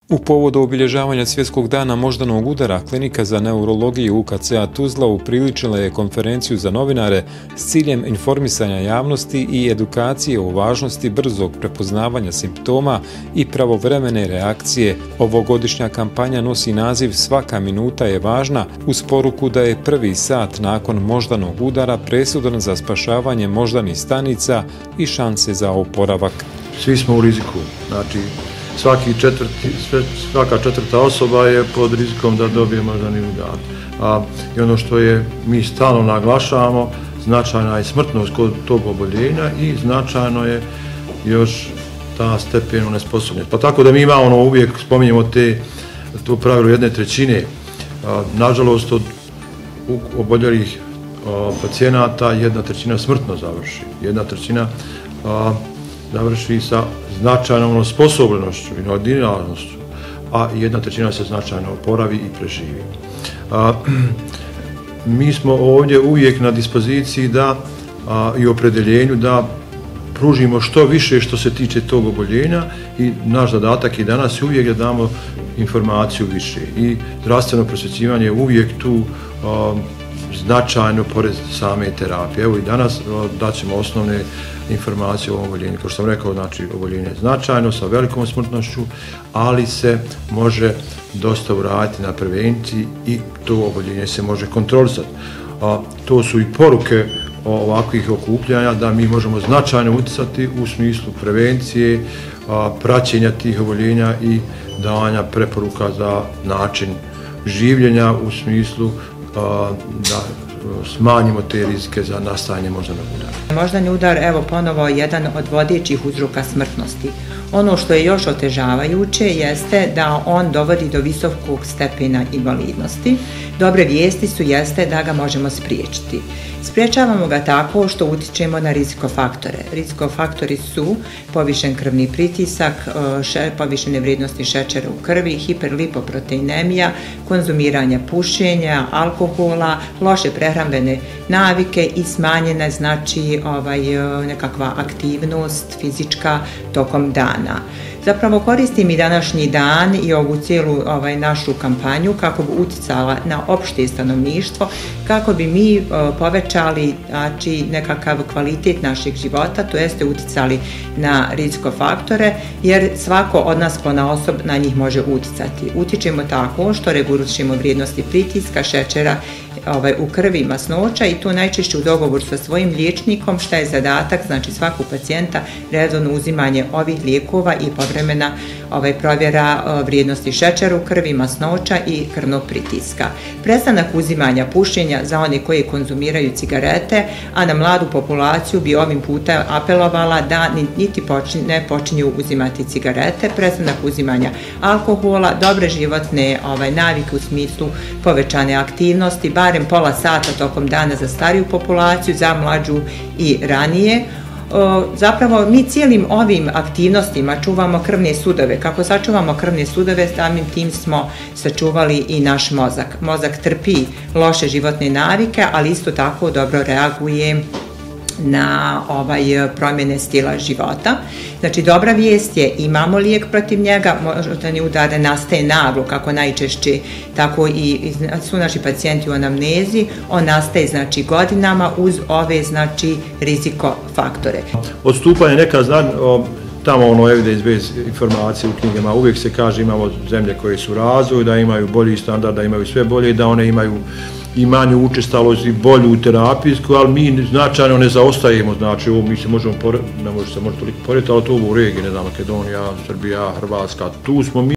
U povodu obilježavanja Svjetskog dana moždanog udara, Klinika za neurologiju UKC-a Tuzla upriličila je konferenciju za novinare s ciljem informisanja javnosti i edukacije o važnosti brzog prepoznavanja simptoma i pravovremene reakcije. Ovogodišnja kampanja nosi naziv "Svaka minuta je važna", uz poruku da je prvi sat nakon moždanog udara presudan za spašavanje moždanih stanica i šanse za oporavak. Svi smo u riziku, znači svaka četvrta osoba je pod rizikom da dobije moždani udar. I ono što mi stalno naglašavamo, značajna je smrtnost kod tog oboljenja i značajno je još ta stepen onesposobljenosti. Pa tako da mi imamo uvijek, spominjemo to pravilo 1/3. Nažalost, od oboljelih pacijenata 1/3 smrtno završi. 1/3 završi sa značajnom onesposobljenošću i neordinarnošću, a 1/3 se značajno oporavi i preživi. Mi smo ovdje uvijek na dispoziciji i opredeljenju da pružimo što više što se tiče tog oboljenja i naš zadatak je danas uvijek da damo informaciju više i zdravstveno prosvjećivanje je uvijek tu značajno pored same terapije. Evo i danas daćemo osnovne informacije o oboljenju. Kao što sam rekao, znači oboljenje je značajno sa velikom smrtnošću, ali se može dosta uraditi na prevenciji i to oboljenje se može kontrolisati. To su i poruke ovakvih okupljanja da mi možemo značajno utjecati u smislu prevencije, praćenja tih oboljenja i davanja preporuka za način življenja u smislu da smanjimo te rizike za nastajanje moždanog udara. Moždani udar, evo ponovo, jedan od vodećih uzroka smrtnosti. Ono što je još otežavajuće jeste da on dovodi do visokog stepena invalidnosti. Dobre vijesti jeste da ga možemo spriječiti. Spriječavamo ga tako što utičemo na rizikofaktore. Rizikofaktori su povišen krvni pritisak, povišene vrijednosti šećera u krvi, hiperlipoproteinemija, konzumiranje pušenja, alkohola, loše prehrambene navike i smanjena nekakva aktivnost fizička tokom dana. Zapravo koristim i današnji dan i ovu cijelu našu kampanju kako bi uticala na opšte stanovništvo, kako bi mi povećali nekakav kvalitet našeg života, to jeste uticali na rizikofaktore, jer svako od nas ponaosob na njih može uticati. Utičemo tako što regulišemo vrijednosti pritiska, šećera u krvi i masnoća i to najčešće u dogovoru sa svojim liječnikom, šta je zadatak, znači svakog pacijenta redovno uzimanje ovih lijekova i povremena provjera vrijednosti šećera u krvi, masnoća i krvnog pritiska. Prestanak uzimanja pušenja za one koji konzumiraju cigarete, a na mladu populaciju bi ovim putem apelovala da niti ne počinju uzimati cigarete, prestanak uzimanja alkohola, dobre životne navike u smislu povećane aktivnosti, barem pola sata tokom dana za stariju populaciju, za mlađu i ranije. Zapravo mi cijelim ovim aktivnostima čuvamo krvne sudove. Kako sačuvamo krvne sudove, samim tim smo sačuvali i naš mozak. Mozak trpi loše životne navike, ali isto tako dobro reaguje na promjene stila života. Znači, dobra vijest je, imamo lijek protiv njega, moždani udar ne nastaje naglo, kako najčešće, tako i su naši pacijenti u anamnezi, on nastaje, znači, godinama uz ove, znači, rizikofaktore. Odstupanje nekad, tamo evidence-based informacije u knjigama, uvijek se kaže imamo zemlje koje su u razvoju, da imaju bolji standard, da imaju sve bolje, da one imaju i manju učestalost i bolju terapijsku, ali mi značajno ne zaostajemo, znači ovo mi se možemo, ne može se toliko porediti, ali to u regiji, ne znam, Makedonija, Srbija, Hrvatska, tu smo mi.